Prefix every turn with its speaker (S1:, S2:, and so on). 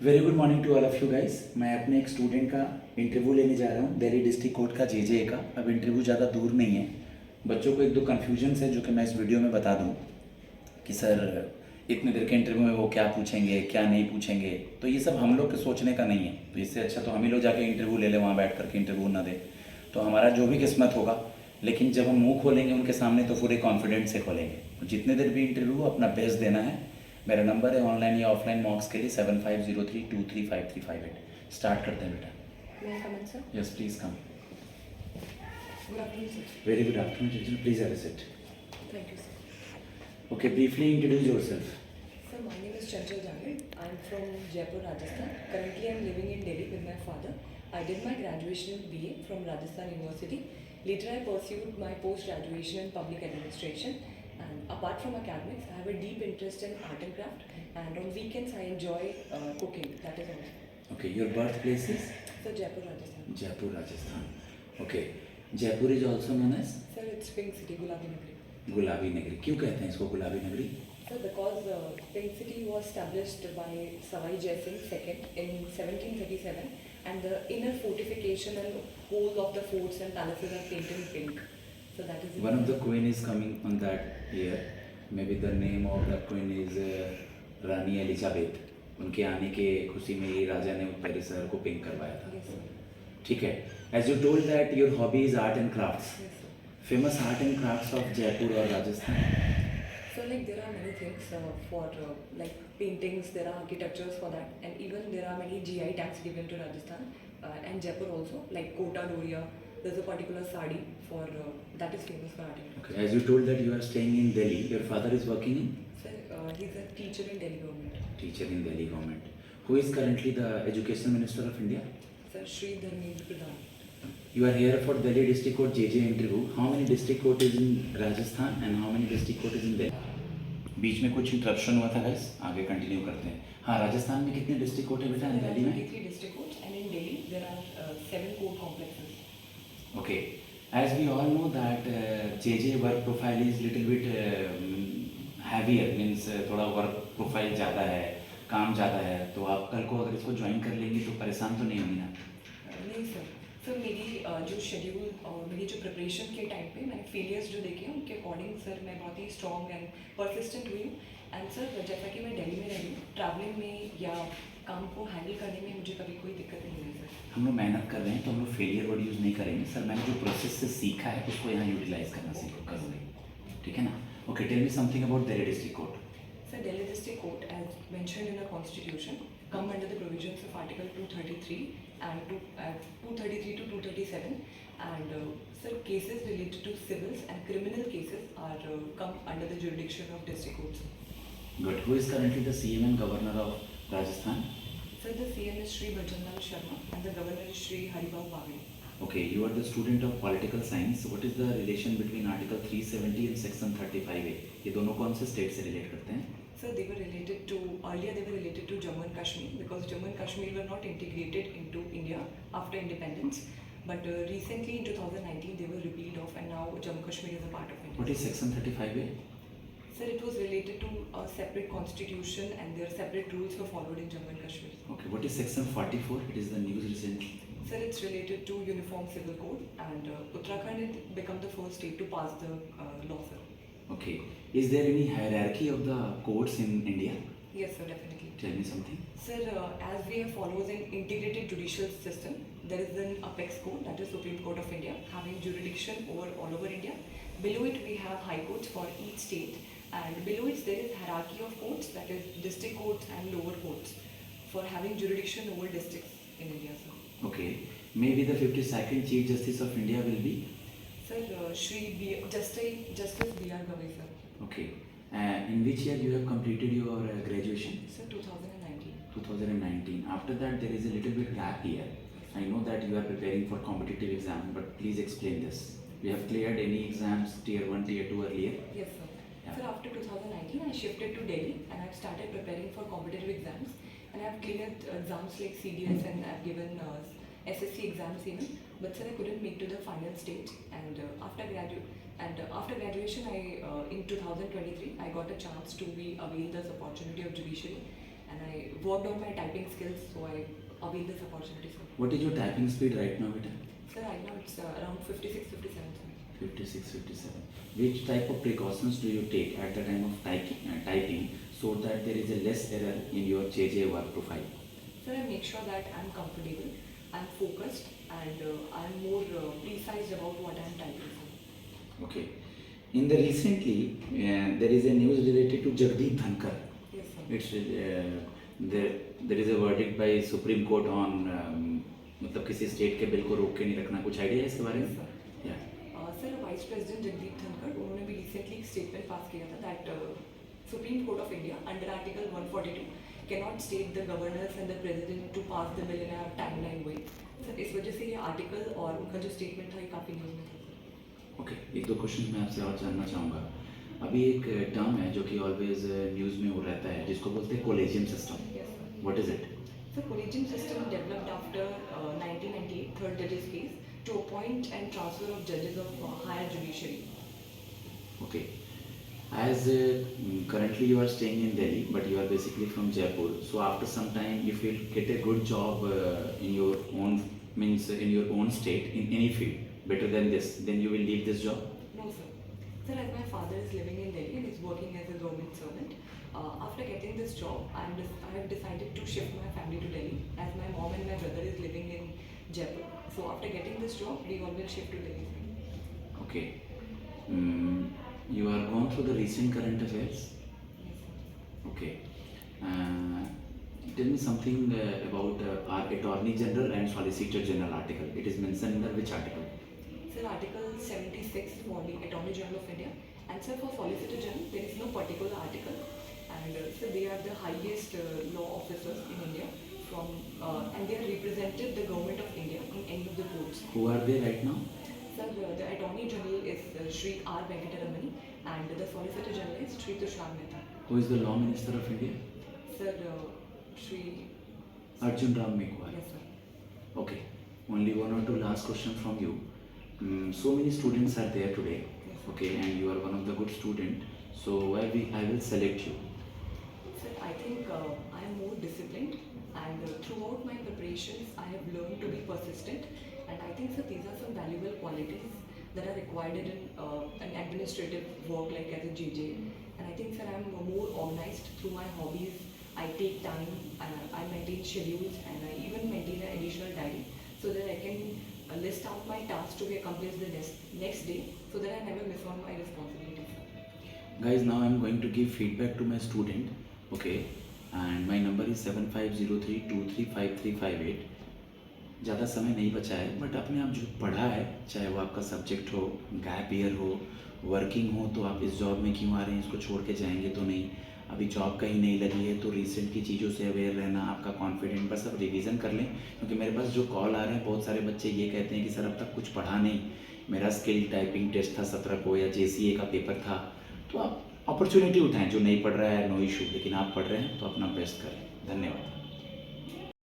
S1: Very good morning to all of you guys. मैं अपने एक स्टूडेंट का इंटरव्यू लेने जा रहा हूँ दिल्ली डिस्ट्रिक्ट कोर्ट का जेजे का। अब इंटरव्यू ज़्यादा दूर नहीं है। बच्चों को एक दो कन्फ्यूजन्स है जो कि मैं इस वीडियो में बता दूँ कि सर इतने देर के इंटरव्यू में वो क्या पूछेंगे क्या नहीं पूछेंगे। तो ये सब हम लोग के सोचने का नहीं है। तो इससे अच्छा तो हम ही लोग जाके इंटरव्यू ले लें, वहाँ बैठ करके इंटरव्यू ना दें। तो हमारा जो भी किस्मत होगा, लेकिन जब हम मुंह खोलेंगे उनके सामने तो पूरे कॉन्फिडेंस से खोलेंगे। तो जितने देर भी इंटरव्यू अपना बेस्ट देना है। मेरा नंबर है ऑनलाइन या ऑफलाइन मॉक्स के लिए 7503235358। स्टार्ट करते हैं बेटा।
S2: May I come in, sir?
S1: Yes please come.
S2: Good afternoon, sir.
S1: Very good afternoon children, please have a seat.
S2: Thank you, sir.
S1: Okay, briefly introduce yourself.
S2: Sir, my name is Chanchal Jagir. I'm from Jaipur, Rajasthan. Currently, I'm living in Delhi with my father. I did my graduation in BA from Rajasthan University. Later, I pursued my post-graduation in public administration. And apart from academics, I have a deep interest in art and craft. And on weekends, I enjoy cooking. That is all.
S1: Okay, your birth place is
S2: Sir, Jaipur, Rajasthan.
S1: Jaipur Rajasthan. Okay, Jaipur is also known as
S2: Sir, it's Pink City, Gulabi Nagari.
S1: गुलाबी नगरी। क्यों कहते हैं इसको गुलाबी नगरी?
S2: Sir, because Pink City was established by Savai Jai Singh II in 1737, and the inner fortification and whole of the forts and palaces are painted in pink. So that is
S1: One of the queen is coming on that year. Maybe the name of the queen is Rani Elizabeth. उनके आने के खुशी में ये राजा ने परिसर को pink करवाया था।
S2: Yes, sir.
S1: ठीक है। As you told that your hobby is art and crafts.
S2: Yes, sir.
S1: Famous art and crafts of Jaipur or Rajasthan?
S2: So like there are many things for like paintings, there are architectures for that, and even there are many GI tags given to Rajasthan and Jaipur also, like Kota Doria. There's a particular sari for that is famous for art and craft.
S1: Okay. As you told that you are staying in Delhi, your father is working in
S2: So he's a teacher in Delhi government.
S1: teacher in Delhi government. Who is currently the education minister of India?
S2: Sir, Shri Dharmendra Pradhan.
S1: You are here for Delhi district court JJ interview. How many district court is in Rajasthan and how many district court is in Delhi? बीच में कुछ interruption हुआ था guys, आगे continue करते हैं। हाँ, राजस्थान में कितने डिस्ट्रिक्ट कोर्ट है बेटा?
S2: There are
S1: दिल्ली में
S2: 23 district courts, and in Delhi there are 7 court complexes.
S1: Okay. As we all know that JJ work profile is little bit heavier, means थोड़ा वर्क प्रोफाइल ज़्यादा है, काम ज़्यादा है। तो आप कल को अगर इसको ज्वाइन कर लेंगे तो परेशान तो नहीं होंगी ना?
S2: नहीं सर, सर मेरी जो शेड्यूल और मेरी जो प्रिपरेशन के टाइम पे मैंने फेलियर्स जो देखे हैं उनके अकॉर्डिंग सर मैं बहुत ही स्ट्रॉन्ग एंड परसिस्टेंट हुई हूँ। एंड सर जैसा कि मैं दिल्ली में रही हूँ, ट्रैवलिंग में या काम को हैंडल करने में मुझे कभी कोई दिक्कत नहीं हुई सर।
S1: हम लोग मेहनत कर रहे हैं तो हम लोग फेलियर वर्ड यूज़ नहीं करेंगे सर। मैंने जो प्रोसेस से सीखा है उसको यहाँ यूटिलाइज करना सीखो करोगे, ठीक है ना? Okay, tell me something about Delhi district court.
S2: Sir, Delhi District Court, as mentioned in the Constitution, come under the provisions of Article 233 and 233 to 237. And sir, cases related to civils and criminal cases are come under the jurisdiction of district courts.
S1: Good. Who is currently the CM and Governor of Rajasthan?
S2: Sir, the CM is Shri Bhajanlal Sharma and the Governor is Shri Haribhau Bagri.
S1: Okay, you are the student of political science. What is the relation between Article 370 and Section 35A? ये दोनों कौन से state से relate करते हैं?
S2: Sir, they were related to earlier. They were related to Jammu and Kashmir because Jammu and Kashmir were not integrated into India after independence. But recently in 2019 they were repealed off, and now Jammu Kashmir is a part of India.
S1: What is Section 35A?
S2: Sir, it was related to a separate constitution and their separate rules were followed in Jammu and Kashmir.
S1: Okay, what is Section 44? It is the news recently.
S2: Sir, it's related to Uniform Civil Code, and Uttarakhand had become the first state to pass the law, sir.
S1: Okay, is there any hierarchy of the courts in India?
S2: Yes, sir, definitely.
S1: Tell me something.
S2: Sir, as we have follows an integrated judicial system, there is an apex court, that is Supreme Court of India, having jurisdiction over all over India. Below it we have high courts for each state, and below it there is hierarchy of courts, that is district courts and lower courts, for having jurisdiction over districts in India, sir.
S1: Okay, maybe the 52nd Chief Justice of India will be?
S2: Sir, Justice B.R. Gavai, sir.
S1: Okay, in which year you have completed your graduation?
S2: Sir, 2019.
S1: 2019. After that there is a little bit gap here. I know that you are preparing for competitive exam, but please explain this. You have cleared any exams tier 1, tier 2 earlier?
S2: Yes, sir.
S1: Yeah.
S2: Sir, after 2019, I shifted to Delhi and I've started preparing for competitive exams. And I've cleared exams like CDS and I've given SSC exams even. But sir, I couldn't make to the final stage. And after graduation, in 2023, I got a chance to be availed this opportunity of judiciary. and I worked on my typing skills, so I availed this opportunity, sir.
S1: What is your typing speed right now, beta?
S2: Sir, right now it's around 56, 57, sir.
S1: 56, 57. Which type of precautions do you take at the time of typing so that there is a less error in your JJ work profile?
S2: Sir, I make sure that I'm comfortable, I'm focused, and I'm more precise about what I'm typing, sir.
S1: Okay. In the recently, there is a news related to Jagdeep Dhankar.
S2: Yes, sir.
S1: It's there is a verdict by Supreme Court on मतलब किसी state के bill को रोक के नहीं रखना, कुछ idea है इसके बारे
S2: Yes,
S1: में?
S2: sir.
S1: या
S2: sir, vice president Jagdeep Dhankhar उन्होंने भी रिसेंटली एक स्टेटमेंट पास किया था that supreme court of India under article 142 cannot state the governors and the president to pass the bill in a timeline way. Sir, इस वजह से ये आर्टिकल और उनका जो स्टेटमेंट था ये काफ़ी न्यूज़ में था।
S1: ओके, एक दो क्वेश्चन मैं आपसे और जानना चाहूँगा। अभी एक टर्म है जो कि ऑलवेज न्यूज़ में हो रहता है जिसको बोलते हैं collegium system.
S2: Yes, sir.
S1: What is it?
S2: So, collegium system developed after 1998 third judges case to appoint and transfer of judges of higher judiciary.
S1: Okay. As currently you are staying in Delhi, but you are basically from Jaipur. So after some time, if you get a good job in your own in your own state in any field, better than this, then you will leave this job.
S2: No, sir. Sir, as my father is living in Delhi and is working as a government servant, after getting this job, I have decided to shift my family to Delhi as my mom and my brother is living in Jaipur. So after getting this job, we all will shift to Delhi, sir.
S1: Okay. You are gone through the recent current affairs.
S2: Yes, sir.
S1: Okay. Tell me something about our Attorney General and Solicitor General article. It is mentioned in the which article?
S2: Sir, Article 76 for the Attorney General of India, and sir, for Solicitor General, there is no particular article, and sir, they are the highest law officers in India and they are represented the government of India in any of the courts.
S1: Who are they right now?
S2: Sir, the Attorney General is Shri R. Venkataramani, and the Solicitor General is Shri Tushar Mehta.
S1: Who is the Law Minister of India?
S2: Sir, Shri...
S1: Arjun Ram Meghwal.
S2: Yes, sir.
S1: Okay. Only one or two last question from you. So many students are there today.
S2: Yes, sir.
S1: Okay, and you are one of the good student. So I will select you.
S2: Sir, I think I am more disciplined, and throughout my preparations, I have learned to be persistent. And I think, sir, these are some valuable qualities that are required in an administrative work like as a JJ. And I think, sir, I'm more organized through my hobbies. I take time, I maintain schedules, and I even maintain an additional diary so that I can list out my tasks to be accomplished the next day so that I never miss on my responsibilities.
S1: Guys, now I'm going to give feedback to my student. Okay, and my number is 7503235358. ज़्यादा समय नहीं बचा है, but आपने आप जो पढ़ा है, चाहे वो आपका सब्जेक्ट हो, गैप ईयर हो, वर्किंग हो, तो आप इस जॉब में क्यों आ रहे हैं, इसको छोड़ के जाएंगे तो नहीं। अभी जॉब कहीं नहीं लगी है तो रिसेंट की चीज़ों से अवेयर रहना, आपका कॉन्फिडेंट, बस अब रिवीजन कर लें। क्योंकि मेरे पास जो कॉल आ रहे हैं, बहुत सारे बच्चे ये कहते हैं कि सर अब तक कुछ पढ़ा नहीं, मेरा स्किल टाइपिंग टेस्ट था 17 को या JCA का पेपर था। तो आप अपॉर्चुनिटी उठाएं, जो नहीं पढ़ रहा है नो इशू, लेकिन आप पढ़ रहे हैं तो अपना बेस्ट करें। धन्यवाद।